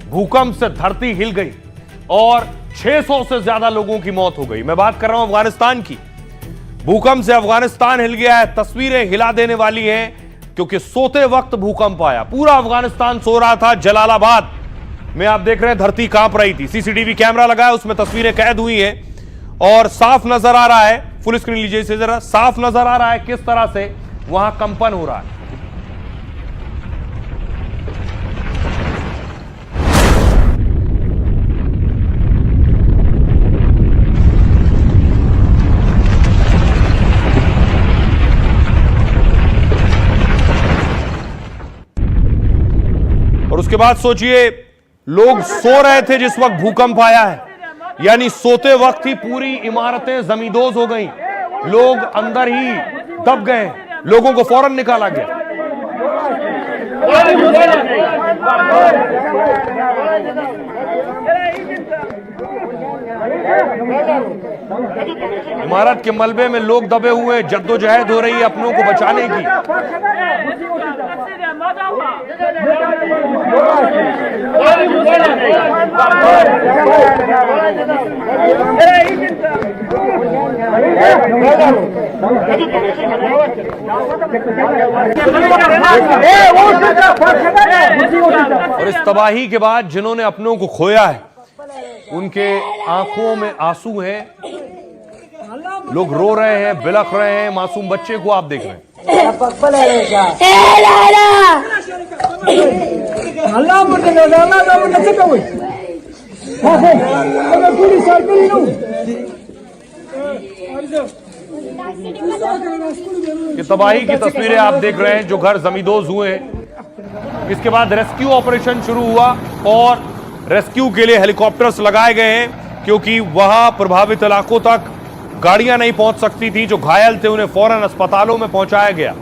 भूकंप से धरती हिल गई और 600 से ज्यादा लोगों की मौत हो गई। मैं बात कर रहा हूं अफगानिस्तान की। भूकंप से अफगानिस्तान हिल गया है। तस्वीरें हिला देने वाली हैं क्योंकि सोते वक्त भूकंप आया। पूरा अफगानिस्तान सो रहा था। जलालाबाद में आप देख रहे हैं धरती कांप रही थी। सीसीटीवी कैमरा लगा है, उसमें तस्वीरें कैद हुई हैं और साफ नजर आ रहा है, फुल स्क्रीन लीजिए इसे जरा, साफ नजर आ रहा है किस तरह से वहां कंपन हो रहा है। और उसके बाद सोचिए, लोग सो रहे थे जिस वक्त भूकंप आया है, यानी सोते वक्त ही पूरी इमारतें जमींदोज हो गई। लोग अंदर ही दब गए, लोगों को फौरन निकाला गया। इमारत के मलबे में लोग दबे हुए, जद्दोजहद हो रही है अपनों को बचाने की। और इस तबाही के बाद जिन्होंने अपनों को खोया है उनके आंखों में आंसू हैं, लोग रो रहे हैं, बिलख रहे हैं। मासूम बच्चे को आप देख रहे हैं। ये तबाही की तस्वीरें आप देख रहे हैं, जो घर जमींदोज हुए हैं। इसके बाद रेस्क्यू ऑपरेशन शुरू हुआ और रेस्क्यू के लिए हेलीकॉप्टर्स लगाए गए हैं क्योंकि वहां प्रभावित इलाकों तक गाड़ियां नहीं पहुंच सकती थी। जो घायल थे उन्हें फौरन अस्पतालों में पहुंचाया गया।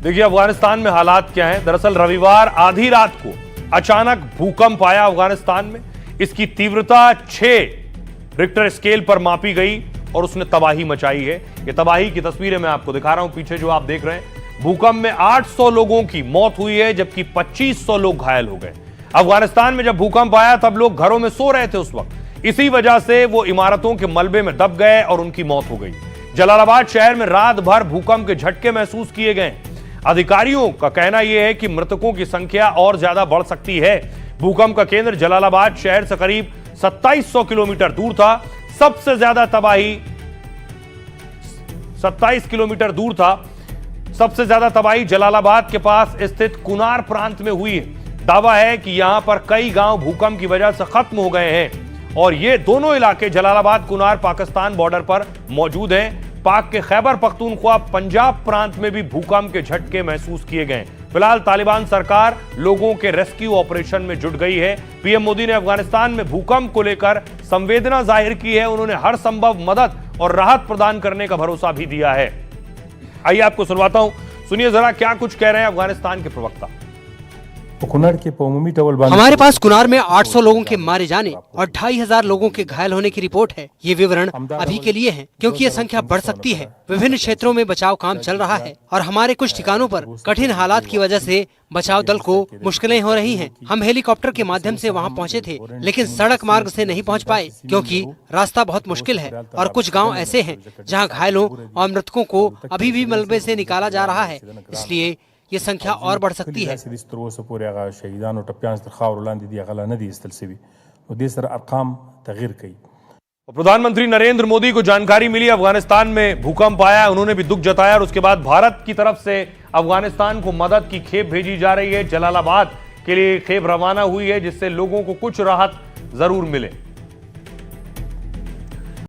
देखिए अफगानिस्तान में हालात क्या हैं। दरअसल रविवार आधी रात को अचानक भूकंप आया अफगानिस्तान में। इसकी तीव्रता 6 रिक्टर स्केल पर मापी गई और उसने तबाही मचाई है। ये तबाही की तस्वीरें मैं आपको दिखा रहा हूं पीछे जो आप देख रहे हैं। भूकंप में 800 लोगों की मौत हुई है जबकि 2500 लोग घायल हो गए। अफगानिस्तान में जब भूकंप आया तब लोग घरों में सो रहे थे उस वक्त। इसी वजह से वो इमारतों के मलबे में दब गए और उनकी मौत हो गई। जलालाबाद शहर में रात भर भूकंप के झटके महसूस किए गए। अधिकारियों का कहना यह है कि मृतकों की संख्या और ज्यादा बढ़ सकती है। भूकंप का केंद्र जलालाबाद शहर से करीब 2700 किलोमीटर दूर था। सबसे ज्यादा तबाही 27 किलोमीटर दूर था। सबसे ज्यादा तबाही जलालाबाद के पास स्थित कुनार प्रांत में हुई है। दावा है कि यहां पर कई गांव भूकंप की वजह से खत्म हो गए हैं और ये दोनों इलाके जलालाबाद कुनार पाकिस्तान बॉर्डर पर मौजूद हैं। पाक के खैबर पख्तूनख्वा पंजाब प्रांत में भी भूकंप के झटके महसूस किए गए। फिलहाल तालिबान सरकार लोगों के रेस्क्यू ऑपरेशन में जुट गई है। पीएम मोदी ने अफगानिस्तान में भूकंप को लेकर संवेदना जाहिर की है। उन्होंने हर संभव मदद और राहत प्रदान करने का भरोसा भी दिया है। आइए आपको सुनवाता हूं, सुनिए जरा क्या कुछ कह रहे हैं अफगानिस्तान के प्रवक्ता। हमारे पास कुनार में 800 लोगों के मारे जाने और 2500 लोगों के घायल होने की रिपोर्ट है। ये विवरण अभी के लिए है क्योंकि ये संख्या बढ़ सकती है। विभिन्न क्षेत्रों में बचाव काम चल रहा है और हमारे कुछ ठिकानों पर कठिन हालात की वजह से बचाव दल को मुश्किलें हो रही हैं। हम हेलीकॉप्टर के माध्यम से वहां पहुंचे थे लेकिन सड़क मार्ग से नहीं पहुंच पाए क्योंकि रास्ता बहुत मुश्किल है और कुछ गांव ऐसे हैं जहां घायलों और मृतकों को अभी भी मलबे से निकाला जा रहा है, इसलिए ये संख्या और बढ़ सकती है। प्रधानमंत्री नरेंद्र मोदी को जानकारी मिली अफगानिस्तान में भूकंप आया, उन्होंने भी दुख जताया और उसके बाद भारत की तरफ से अफगानिस्तान को मदद की खेप भेजी जा रही है। जलालाबाद के लिए खेप रवाना हुई है जिससे लोगों को कुछ राहत जरूर मिले।